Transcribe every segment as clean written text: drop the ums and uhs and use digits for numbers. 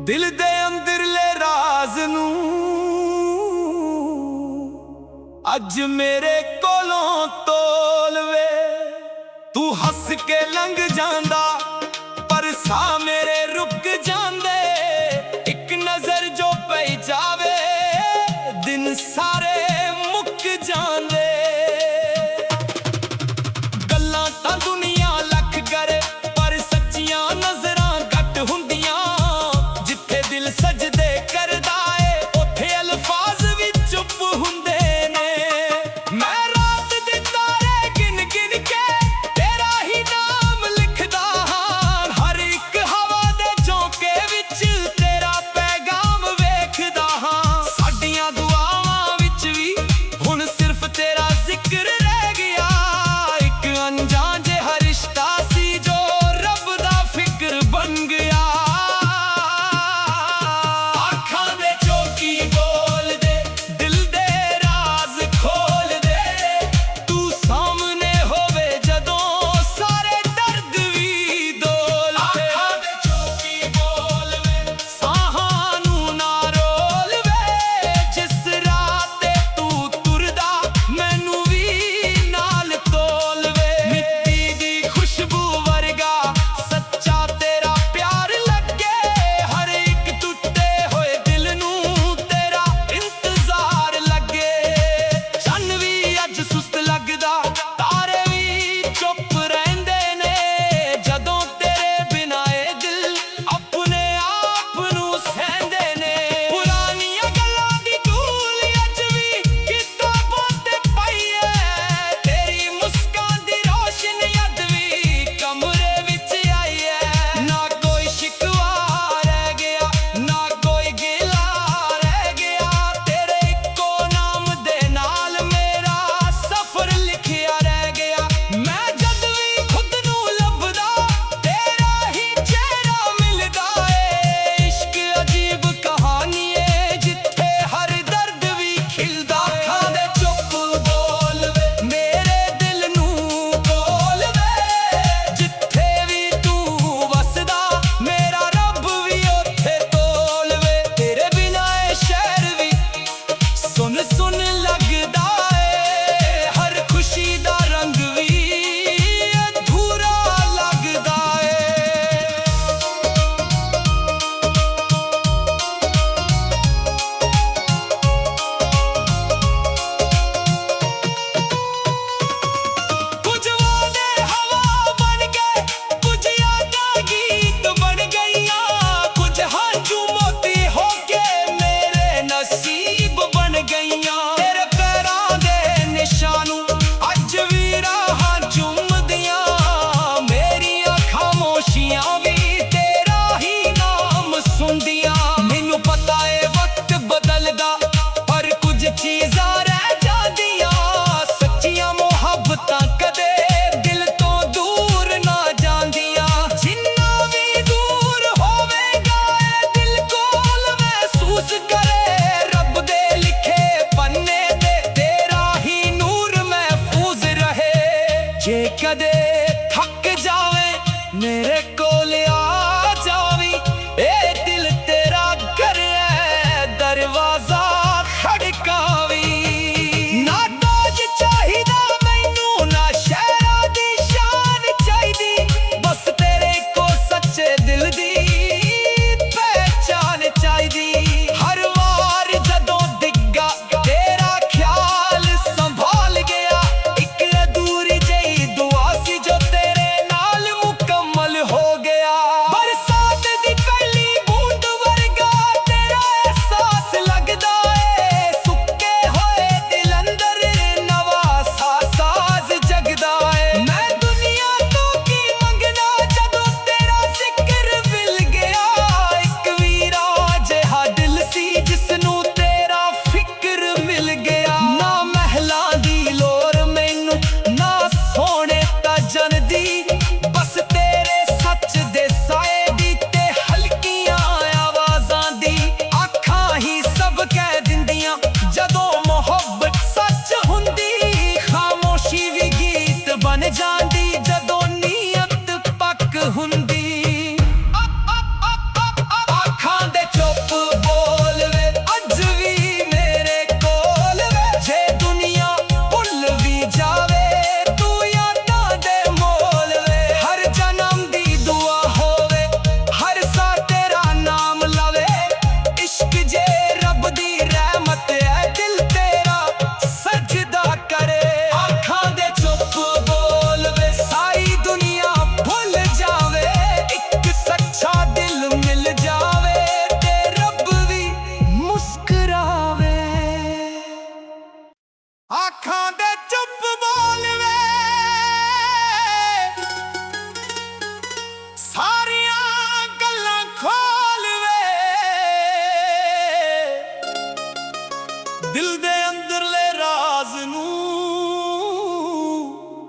दिल दे अंदरले राज नू अज मेरे कोलों तोल वे। तू हस के लंघ जांदा पर सा मेरे रुक जांदे। एक नजर जो पई जावे दिन सारे मुक जांदे। गल्लां तां दुनिया लख करे पर सच्चियां नजरां घट हुंदियां। जिथे दिल सजदे करदा ए उथे अल्फाज भी चुप हुंदे ने। मैं रात दे तारे गिन गिन के तेरा ही नाम लिखदा हां। हर एक हवा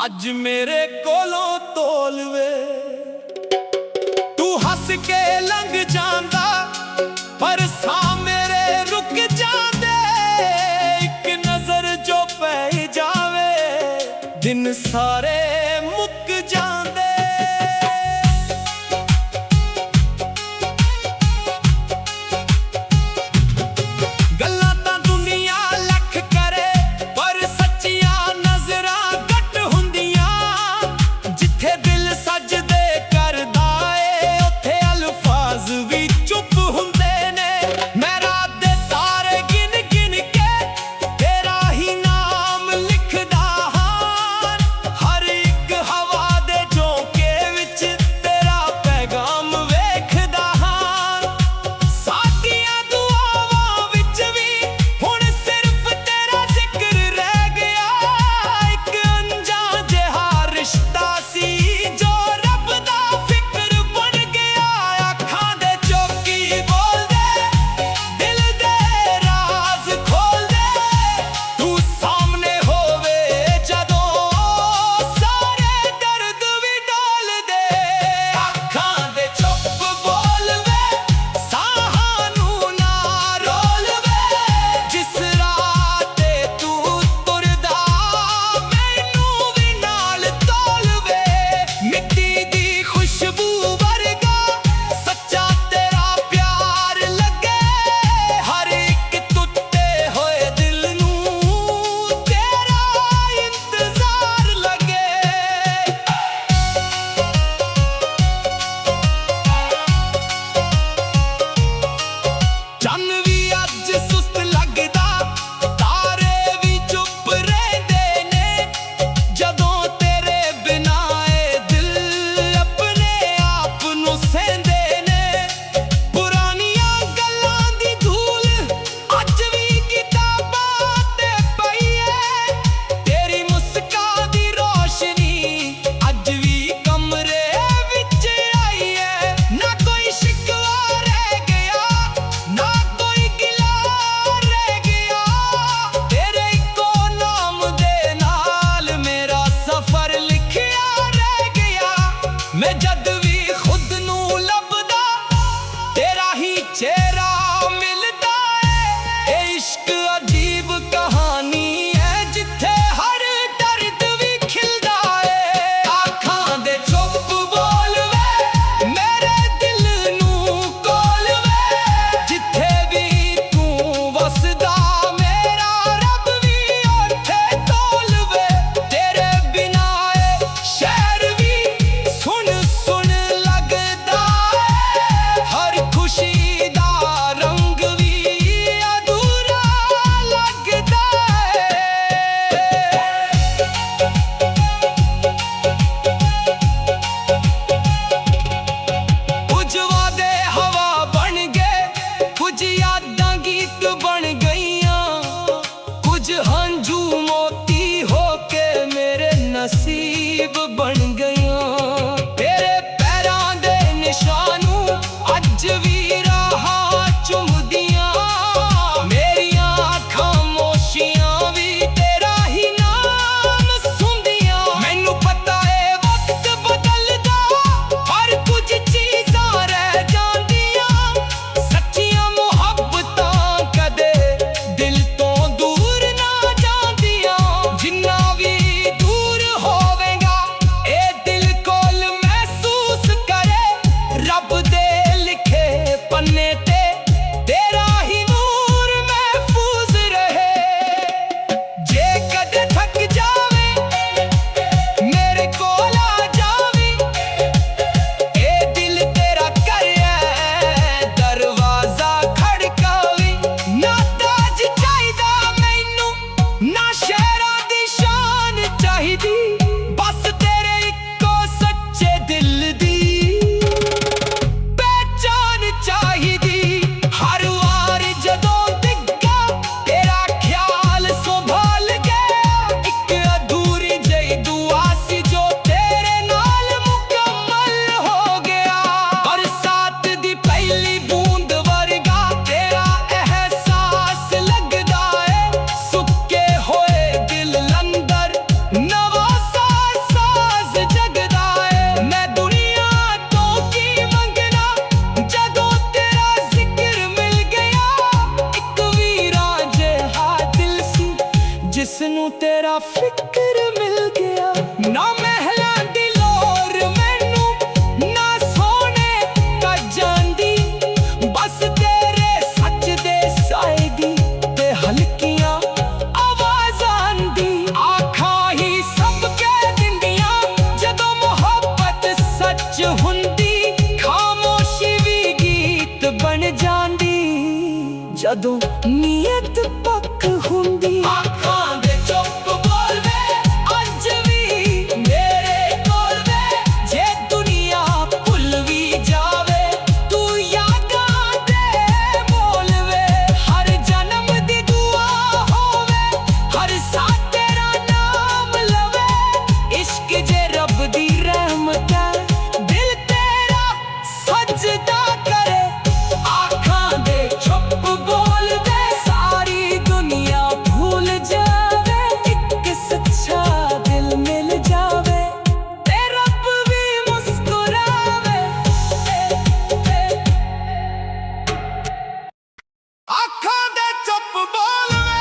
ਅੱਜ ਮੇਰੇ ਕੋਲੋਂ ਤੋਲ ਵੇ। ਤੂੰ ਹੱਸ ਕੇ ਲੰਘ ਜਾਂਦਾ ਪਰ ਸਾਹ ਮੇਰੇ ਰੁਕ ਜਾਂਦੇ। ਇੱਕ ਨਜ਼ਰ ਜੋ ਪੈ ਜਾਵੇ ਦਿਨ ਸਾਰੇ ਮੁੱਕ ਜਾਂਦੇ। ਗੱਲਾਂ ਤਾਂ ਦੁਨੀਆ ਲੱਖ ਕਰੇ ਪਰ ਸੱਚੀਆਂ ਨਜ਼ਰਾਂ ਘੱਟ ਹੁੰਦੀਆਂ। ਜਿੱਥੇ ਦਿਲ ਸਜਦੇ ਕਰਦਾ ਏ ਉੱਥੇ ਅਲਫਾਜ਼ ਵੀ ਚੁੱਪ ਹੁੰਦੇ ਨੇ। ਮੈਂ ਰਾਤ ਦੇ ਤਾਰੇ ਗਿਣ ਗਿਣ ਕੇ ਤੇਰਾ ਹੀ ਨਾਮ ਲਿਖਦਾ ਹਾਂ। ਹਰ ਇੱਕ ਹਵਾ ਦੇ ਝੋਂਕੇ ਵਿੱਚ ਤੇਰਾ ਪੈਗਾਮ ਵੇਖਦਾ ਹਾਂ। ਸਾਡੀਆਂ ਦੁਆਵਾਂ ਵਿੱਚ ਵੀ ਹੁਣ ਸਿਰਫ ਤੇਰਾ ਜ਼ਿਕਰ ਰਹਿ ਗਿਆ। ਇੱਕ ਅਣਜਾਣ ਜਿਹਾ ਰਿਸ਼ਤਾ ਸੀ ਜੋ ਰੱਬ ਦਾ ਫਿਕਰ ਬਣ ਗਿਆ। ਅੱਖਾਂ ਦੇ ਚੋਕੀ ਬੋਲਦੇ ਦਿਲ ਦੇ ਰਾਜ਼ ਖੋਲਦੇ। ਤੂੰ ਸਾਹਮਣੇ ਹੋਵੇ ਜਦੋਂ ਸਾਰੇ ਦਰਦ ਵੀ ਡੋਲਦੇ। ਅੱਖਾਂ ਦੇ ਚੁੱਪ ਬੋਲਵੇ ਸਾਹਾਂ ਨੂੰ ਨਾ ਰੋਲਵੇ। ਜਿਸ ਰਾਹ ਤੇ ਤੂੰ ਤੁਰਦਾ ਮੈਨੂੰ ਵੀ ਨਾਲ ਤੋਲਵੇ। ਮਿੱਟੀ ਦੀ ਖੁਸ਼ਬੂ ਵਰਗਾ ਸੱਚਾ ਤੇਰਾ ਪਿਆਰ ਲੱਗੇ। ਹਰ ਇੱਕ ਟੁੱਟੇ ਹੋਏ ਦਿਲ ਨੂੰ ਤੇਰਾ ਇੰਤਜ਼ਾਰ ਲੱਗੇ। ਚੰਨ ਵੀ ਅੱਜ ਸੁਸਤ ਲੱਗਦਾ ਤਾਰੇ ਵੀ ਚੁੱਪ ਰਹਿੰਦੇ ਨੇ। ਜਦੋਂ ਤੇਰੇ ਬਿਨਾਂ ਇਹ ਦਿਲ ਆਪਣੇ ਆਪ ਨੂੰ ਸਹਿੰਦੇ ਨੇ। ਪੁਰਾਣੀਆਂ ਗੱਲਾਂ ਦੀ ਧੂਲ ਅੱਜ ਵੀ ਕਿਤਾਬਾਂ ਤੇ ਪਈ ਏ। ਤੇਰੀ ਮੁਸਕਾਨ ਦੀ ਰੋਸ਼ਨੀ ਅੱਜ ਵੀ ਕਮਰੇ ਵਿੱਚ ਆਈ ਏ। ਨਾ ਕੋਈ ਸ਼ਿਕਵਾ ਰਹਿ ਗਿਆ ਨਾ ਕੋਈ ਗਿਲਾ ਰਹਿ ਗਿਆ। ਤੇਰੇ ਇੱਕੋ ਨਾਮ ਦੇ ਨਾਲ ਮੇਰਾ ਸਫ਼ਰ ਲਿਖਿਆ ਰਹਿ ਗਿਆ। ਮੈਂ ਜਦ ਵੀ ਖੁਦ ਨੂੰ ਲੱਭਦਾ ਤੇਰਾ ਹੀ ਚਿਹਰਾ ਮਿਲਦਾ ਏ। ਇਹ ਇਸ਼ਕ ਅਜੀਬ ਕਹਾਣੀ ਹੈ ਜਿੱਥੇ ਹਰ ਦਰਦ ਵੀ ਖਿਲਦਾ ਏ। ਅੱਖਾਂ ਦੇ ਚੁੱਪ ਬੋਲਵੇ ਮੇਰੇ ਦਿਲ ਨੂੰ ਕੋਲਵੇ। ਜਿੱਥੇ ਵੀ ਤੂੰ ਵਸਦਾ ਮੇਰਾ ਰੱਬ ਵੀ ਉੱਥੇ ਤੋਲਵੇ। ਤੇਰੇ ਬਿਨਾਂ ਇਹ ਸ਼ਹਿਰ ਵੀ ਸੁਣ ਸੁਣ ਲੱਗਦਾ ਏ। ਹਰ ਖੁਸ਼ੀ ਦਾ तेरा फिक्र मिल गया। ना महलां दी लोर मैनू, ना सोने का चांदी, बस तेरे सच दे साए दी ते हल्कियां आवाज़ां दी। आखां ही सब कह दिंदियां जदों मुहब्बत सच हुंदी, खामोशी भी गीत बन जांदी जदों नीयत पक्क हुंदी। आखां दे चुप बोल वे अज भी मेरे कोल वे, जे दुनिया भुल भी जावे तू यादां दे मोल वे। हर जन्म दी दुआ होवे, हर सा तेरा नाम लवे, इश्क जे रब दी रहमत है दिल तेरा सजदा करे। आखां दे चुप बोल वे सारी दुनिया भूल जावे, एक सच्चा दिल मिल जावे ते रब भी मुस्कुरावे। आखां दे चुप बोल वे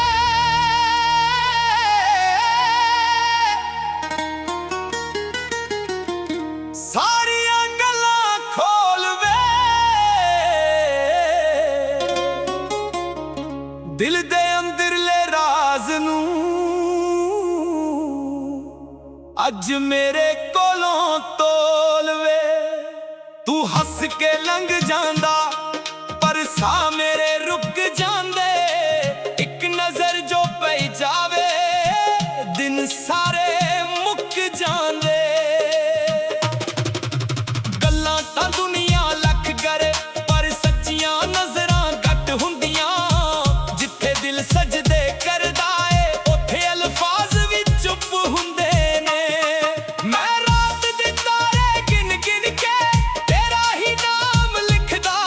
सारियां गल्लां खोल वे, दिल दे अंदरले राज नूं अज मेरे कोलों तोल वे। तू हंस के लंघ जांदा पर सा मेरे रुक जांदे, एक नजर जो पई जावे दिन सारे मुक जांदे। गल्लां तां दुनिया लख करे पर सच्चियां नजरां घट हुंदियां, जिथे दिल सजदे करदा ए उत्थे अल्फाज भी चुप हुंदे ने। मैं रात दे तारे गिन गिन के तेरा ही नाम लिखदा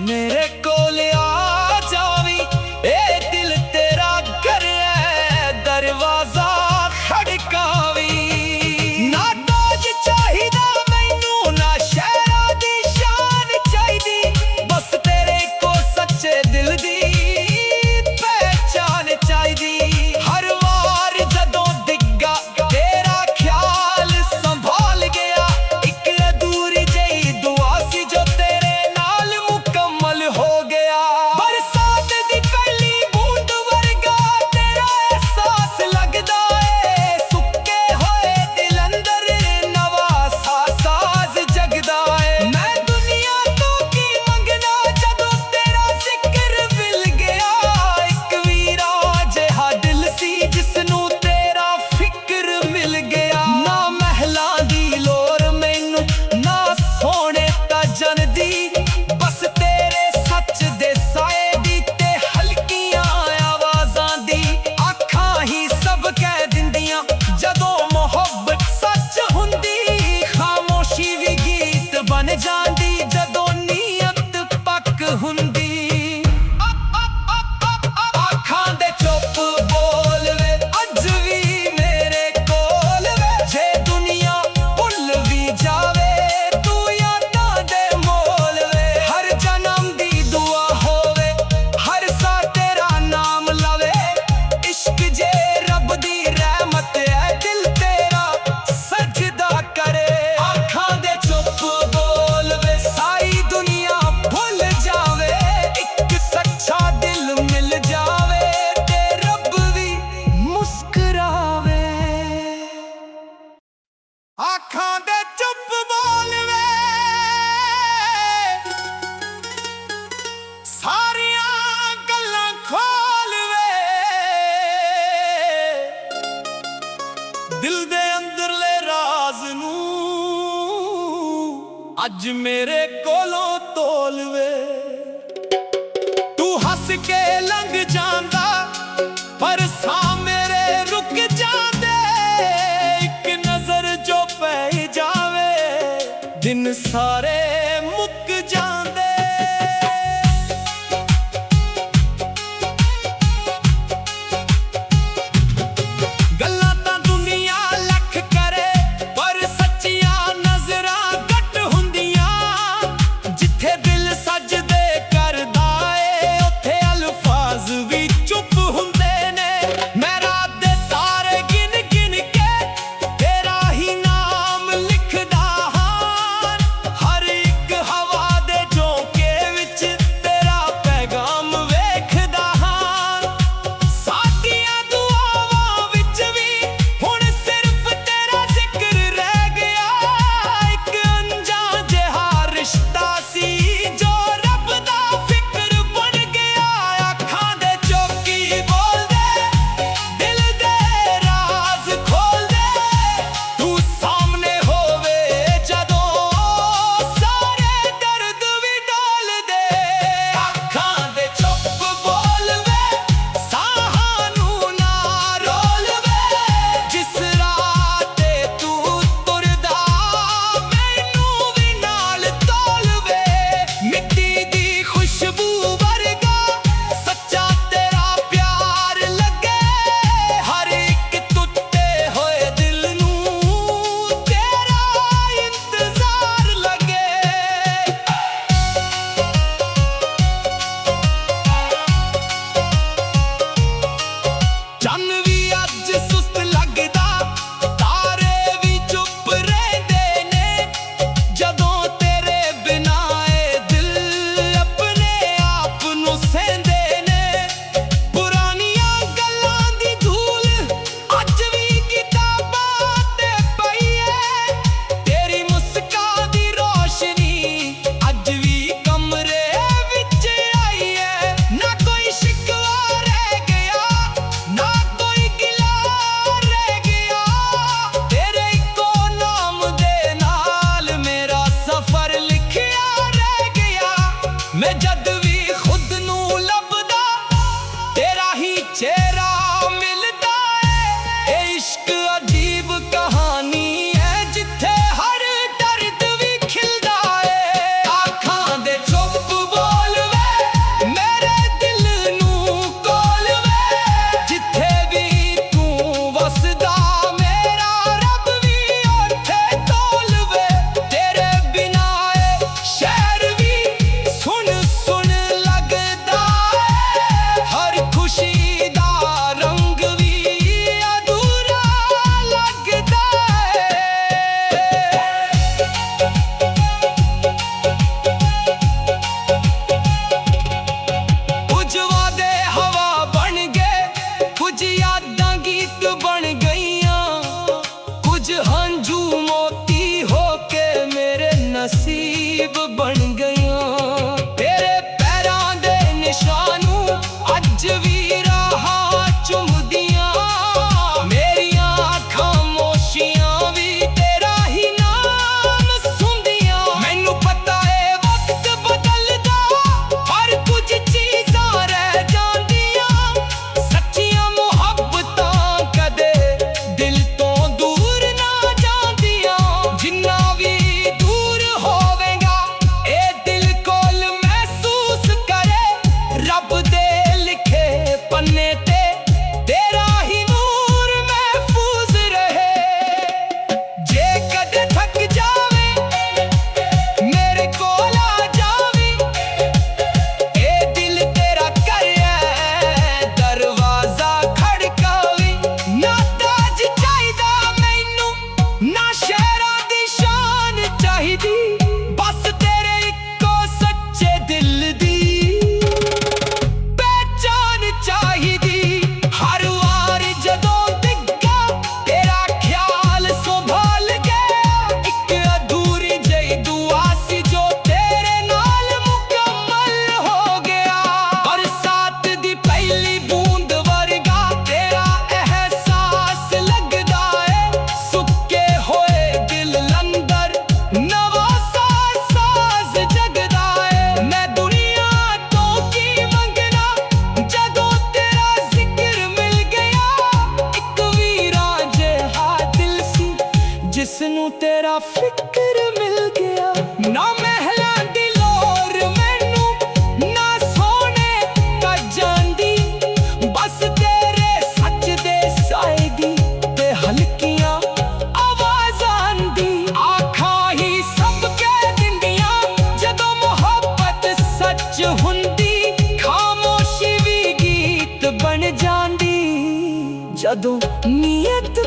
मेरे कोल आ जावी, ए दिल तेरा घर है, दरवाजा खड़कावी। ना ताज चाहिदा मैनू, ना शहरा दी शान चाहिदी, बस तेरे को सच्चे दिल दी पहचान चाहिदी। हर वार जदों डिग्गा तेरा ख्याल संभाल गया, एक अधूरी जही दुआ सी जो तेरे नाल मुकम्मल हो गया। बरसात दी पहली बूंद वर्गा तेरा एहसास लगदा है, सुक्के होए दिल अंदर नवा सा साज जगदा है। मैं दुनिया तो की मंगना जदों तेरा जिक्र मिल गया, एक वीरा जिहा दिल सी जिसनू तेरा फिक्र मिल गया। ना महलां दी लोर मैनू, ना सोने ताजन दी, बस तेरे सच दे साए दी ते हल्कियां आवाजां दी। आखां ही सब कह दिंदियां जदों मोहब्बत सच हुंदी, खामोशी भी गीत बन जांदी जदों नीयत पक हुंदी। आखां दे चुप बोल वे अज भी मेरे कोल वे, जे दुनिया भुल भी जावे तू यादां दे मोल वे। हर जन्म दी दुआ होवे, हर सा तेरा नाम लवे, इश्क जे रब दी रहमत है दिल तेरा सजदा करे। आखां दे चुप बोल वे सारी दुनिया भुल जावे, एक सच्चा दिल मिल जावे ते रब भी मुस्कुरावे। आखां दे चुप बोल वे सारियां गल्लां खोल वे, दिल दे अंदरले राज नू अज मेरे कोलों तोल वे। तू हंस के लंघ जांदा पर सां मेरे रुक जांदे, एक नजर जो पै जावे दिन सारे मुक जांदे। गल्लां तां दुनिया लख करे पर सच्चियां नजरां घट हुंदियां, जिथे दिल सजदे करदा ए उत्थे अल्फाज भी चुप हुंदे ने। मैं रात दे तारे गिन गिन के तेरा ही नाम लिखदा हां, हर एक हवा दे झोंके विच तेरा पैगाम वेखदा हां। साडियां दुआवां विच भी हुण सिर्फ तेरा जिक्र रह गया, एक अनजान जिहा रिश्ता सी जो रब दा फिक्र बन गया। आखां दे चौकी बोल दे, दिल दे राज खोल दे, तू सामने होवे जदों सारे दर्द भी डोल दे। आखां दे चुप बोल वे साहां नू ना रोल वे, जिस राह ते तू तुरदा मैनू भी नाल तोल वे। मिट्टी दी खुशबू वर्गा सच्चा तेरा प्यार लगे, हर एक टुटे होए दिल नू तेरा इंतजार लगे। चन्न भी अज सुस्त लगदा, तारे भी चुप रहिंदे ने, जदों तेरे बिना ए दिल अपने आप नू सहिंदे ने। पुरानियां गल्लां दी धूल अज भी किताबां ते पई है, तेरी मुस्कान दी रोशनी अज भी कमरे विच आई है। ना कोई शिकवा रह गया, ना कोई गिला रह गया, तेरे इको नाम दे नाल मेरा सफर लिखिया रह गया। मैं जद भी खुद नू लभदा तेरा ही चेहरा मिलदा है, ए इश्क अजीब कहानी है जिथे हर दर्द भी खिलदा है। आखां दे चुप बोल ਵਿੱਚ ਹੁੰਦੀ ਖਾਮੋਸ਼ੀ ਵੀ ਗੀਤ ਬਣ ਜਾਂਦੀ। ਜਦੋਂ ਨੀਅਤ